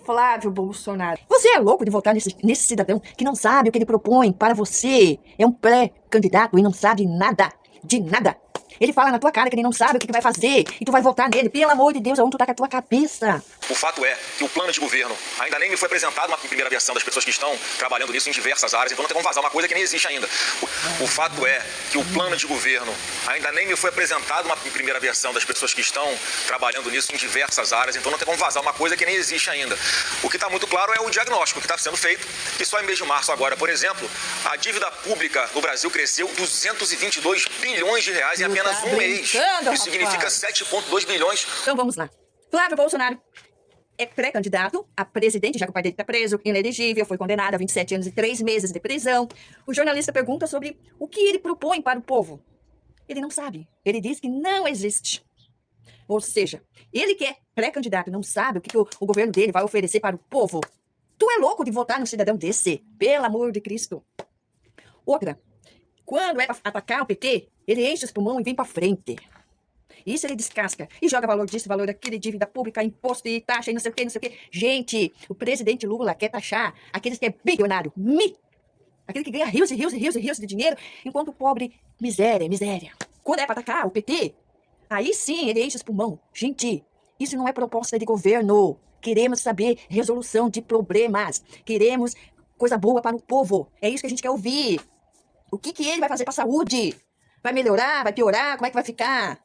Flávio Bolsonaro. Você é louco de votar nesse cidadão que não sabe o que ele propõe para você. É um pré-candidato e não sabe nada, de nada. Ele fala na tua cara que ele não sabe o que vai fazer e tu vai votar nele. Pelo amor de Deus, aonde tu tá com a tua cabeça? O fato é que o plano de governo ainda nem me foi apresentado uma primeira versão das pessoas que estão trabalhando nisso em diversas áreas, então não tem como vazar uma coisa que nem existe ainda. O fato é que o plano de governo ainda nem me foi apresentado uma primeira versão das pessoas que estão trabalhando nisso em diversas áreas, então não tem como vazar uma coisa que nem existe ainda. O que está muito claro é o diagnóstico que está sendo feito, que só em mês de março agora, por exemplo, a dívida pública no Brasil cresceu 222 bilhões de reais em apenas um mês. Isso significa 7,2 bilhões. Então vamos lá. Flávio Bolsonaro é pré-candidato a presidente, já que o pai dele está preso, inelegível, foi condenado a 27 anos e 3 meses de prisão. O jornalista pergunta sobre o que ele propõe para o povo. Ele não sabe. Ele diz que não existe. Ou seja, ele que é pré-candidato não sabe o que o governo dele vai oferecer para o povo. Tu é louco de votar num cidadão desse? Pelo amor de Cristo. Outra, quando é para atacar o PT, ele enche os pulmões e vem para frente. Isso ele descasca e joga valor disso, valor daquele, dívida pública, imposto e taxa e não sei o que, não sei o que. Gente, o presidente Lula quer taxar aqueles que é bilionário, aquele que ganha rios e rios e rios e rios de dinheiro, enquanto o pobre, miséria, miséria. Quando é para atacar o PT, aí sim ele enche os pulmões. Gente, isso não é proposta de governo. Queremos saber resolução de problemas. Queremos coisa boa para o povo. É isso que a gente quer ouvir. O que ele vai fazer para a saúde? Vai melhorar? Vai piorar? Como é que vai ficar?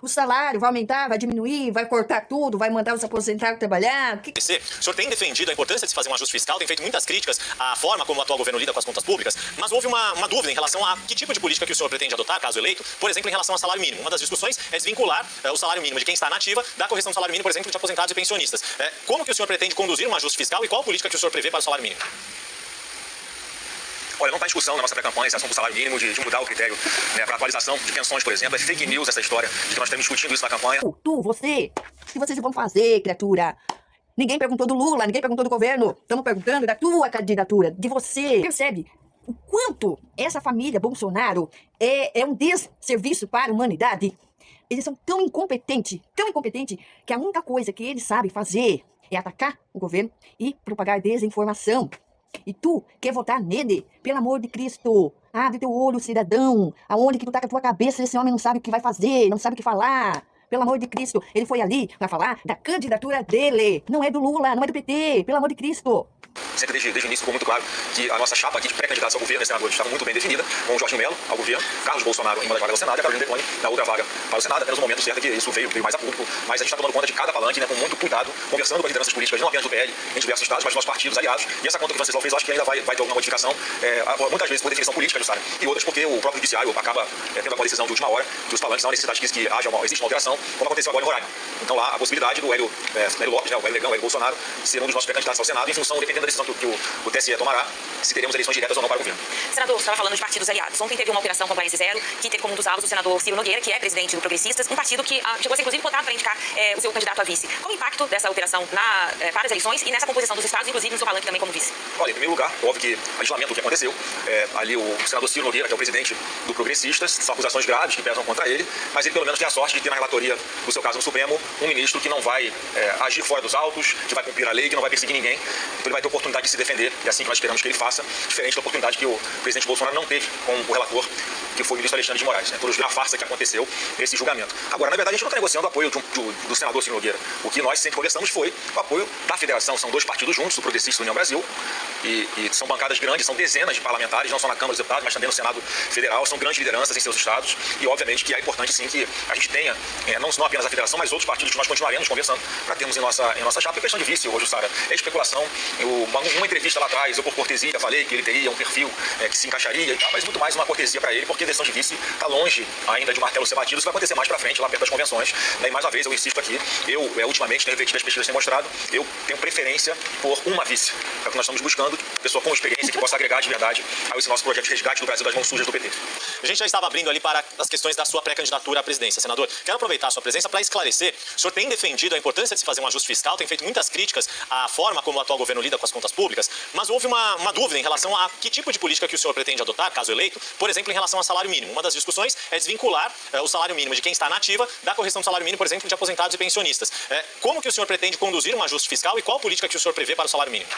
O salário vai aumentar, vai diminuir, vai cortar tudo, vai mandar os aposentados trabalhar? O senhor tem defendido a importância de se fazer um ajuste fiscal, tem feito muitas críticas à forma como o atual governo lida com as contas públicas, mas houve uma dúvida em relação a que tipo de política que o senhor pretende adotar, caso eleito, por exemplo, em relação ao salário mínimo. Uma das discussões é desvincular o salário mínimo de quem está na ativa da correção do salário mínimo, por exemplo, de aposentados e pensionistas. Como que o senhor pretende conduzir um ajuste fiscal e qual política que o senhor prevê para o salário mínimo? Olha, não está em discussão na nossa pré-campanha essa ação do salário mínimo, de mudar o critério para atualização de pensões, por exemplo. É fake news essa história de que nós estamos discutindo isso na campanha. Você, o que vocês vão fazer, criatura? Ninguém perguntou do Lula, ninguém perguntou do governo. Estamos perguntando da tua candidatura, de você. Percebe o quanto essa família Bolsonaro é um desserviço para a humanidade? Eles são tão incompetentes, que a única coisa que eles sabem fazer é atacar o governo e propagar desinformação. E tu quer votar nele? Pelo amor de Cristo, abre teu olho, cidadão. Aonde que tu tá com a tua cabeça? Esse homem não sabe o que vai fazer, não sabe o que falar. Pelo amor de Cristo, ele foi ali para falar da candidatura dele. Não é do Lula, não é do PT, pelo amor de Cristo. Sempre desde o início ficou muito claro que a nossa chapa aqui de pré-candidatos ao governo, senadores, estava muito bem definida, com o Jorginho Melo ao governo, Carlos Bolsonaro em uma das vagas ao Senado e a Carolina Detoni na outra vaga para o Senado. Apenas no momento certo que isso veio mais a público, mas a gente está tomando conta de cada palanque, né, com muito cuidado, conversando com as lideranças políticas, não apenas do PL, em diversos estados, mas dos nossos partidos aliados. E essa conta que vocês vão fez, eu acho que ainda vai ter alguma modificação, muitas vezes por definição política, Jussara, e outras porque o próprio judiciário acaba tendo alguma decisão de última hora, que os palanques não há necessidade que existe uma alteração, como aconteceu agora em Roraima. Então lá a possibilidade do Hélio Lopes, né, o Hélio Negão, o Hélio Bolsonaro, ser um dos nossos pré-candidatos ao Senado, em função, dependendo da decisão que o TSE tomará, se teremos eleições diretas ou não para o governo. Senador, você estava falando de partidos aliados. Ontem teve uma operação Compliance Zero, que teve como um dos alvos o senador Ciro Nogueira, que é presidente do Progressistas, um partido que chegou a ser, inclusive, votado para indicar o seu candidato a vice. Qual o impacto dessa operação para as eleições e nessa composição dos estados, inclusive no seu palanque também como vice? Olha, em primeiro lugar, óbvio que a gente lamenta o que aconteceu. Ali o senador Ciro Nogueira, que é o presidente do Progressistas, são acusações graves que pesam contra ele, mas ele pelo menos tem a sorte de ter na relatoria do seu caso no Supremo um ministro que não vai agir fora dos autos, que vai cumprir a lei, que não vai perseguir ninguém. Então ele vai ter oportunidade de se defender, e é assim que nós esperamos que ele faça, diferente da oportunidade que o presidente Bolsonaro não teve com o relator, que foi o ministro Alexandre de Moraes. Todos viram a farsa que aconteceu nesse julgamento. Agora, na verdade, a gente não está negociando o apoio do senador Ciro Nogueira. O que nós sempre conversamos foi o apoio da federação. São dois partidos juntos, o Progressista e o União Brasil, e são bancadas grandes, são dezenas de parlamentares, não só na Câmara dos Deputados, mas também no Senado Federal, são grandes lideranças em seus estados, e obviamente que é importante sim que a gente tenha, não apenas a federação, mas outros partidos que nós continuaremos conversando para termos em nossa chapa. E questão de vice hoje, Sara, é especulação. Uma entrevista lá atrás, eu por cortesia falei que ele teria um perfil que se encaixaria e tal, mas muito mais uma cortesia para ele, porque a eleição de vice está longe ainda de um martelo ser batido. Isso vai acontecer mais para frente, lá perto das convenções. E mais uma vez, eu insisto aqui, ultimamente, tenho repetido, as pesquisas têm mostrado, eu tenho preferência por uma vice. É o que nós estamos buscando, pessoa com experiência que possa agregar de verdade a esse nosso projeto de resgate do Brasil das mãos sujas do PT. A gente já estava abrindo ali para as questões da sua pré-candidatura à presidência. Senador, quero aproveitar a sua presença para esclarecer. O senhor tem defendido a importância de se fazer um ajuste fiscal, tem feito muitas críticas à forma como o atual governo lida com as contas públicas, mas houve uma dúvida em relação a que tipo de política que o senhor pretende adotar, caso eleito, por exemplo, em relação ao salário salário mínimo. Uma das discussões é desvincular o salário mínimo de quem está na ativa da correção do salário mínimo, por exemplo, de aposentados e pensionistas. Como que o senhor pretende conduzir um ajuste fiscal e qual política que o senhor prevê para o salário mínimo?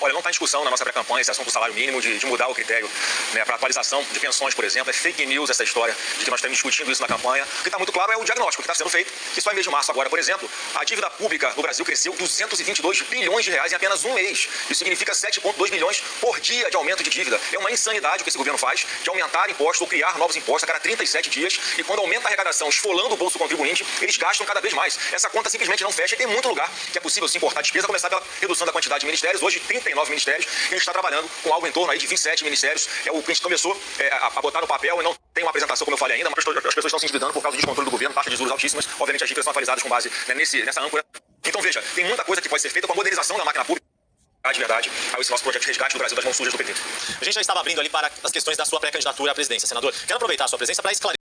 Olha, não está em discussão na nossa pré-campanha esse assunto do salário mínimo, de mudar o critério, né, para atualização de pensões, por exemplo. É fake news essa história de que nós estamos discutindo isso na campanha. O que está muito claro é o diagnóstico que está sendo feito. Que só em mês de março agora, por exemplo, a dívida pública no Brasil cresceu 222 bilhões de reais em apenas um mês. Isso significa 7,2 bilhões por dia de aumento de dívida. É uma insanidade o que esse governo faz, de aumentar impostos ou criar novos impostos a cada 37 dias. E quando aumenta a arrecadação, esfolando o bolso do contribuinte, eles gastam cada vez mais. Essa conta simplesmente não fecha e tem muito lugar que é possível sim cortar despesa, começar pela redução da quantidade de ministérios. Hoje, 39 ministérios. A gente está trabalhando com algo em torno aí de 27 ministérios. É o que a gente começou a botar no papel e não tem uma apresentação, como eu falei ainda, mas as pessoas estão se endividando por causa do descontrole do governo, taxas de juros altíssimas. Obviamente as dívidas são atualizadas com base, né, nessa âncora. Então veja, tem muita coisa que pode ser feita com a modernização da máquina pública. De verdade, aí esse nosso projeto de resgate do Brasil das mãos sujas do PT. A gente já estava abrindo ali para as questões da sua pré-candidatura à presidência, senador. Quero aproveitar a sua presença para esclarecer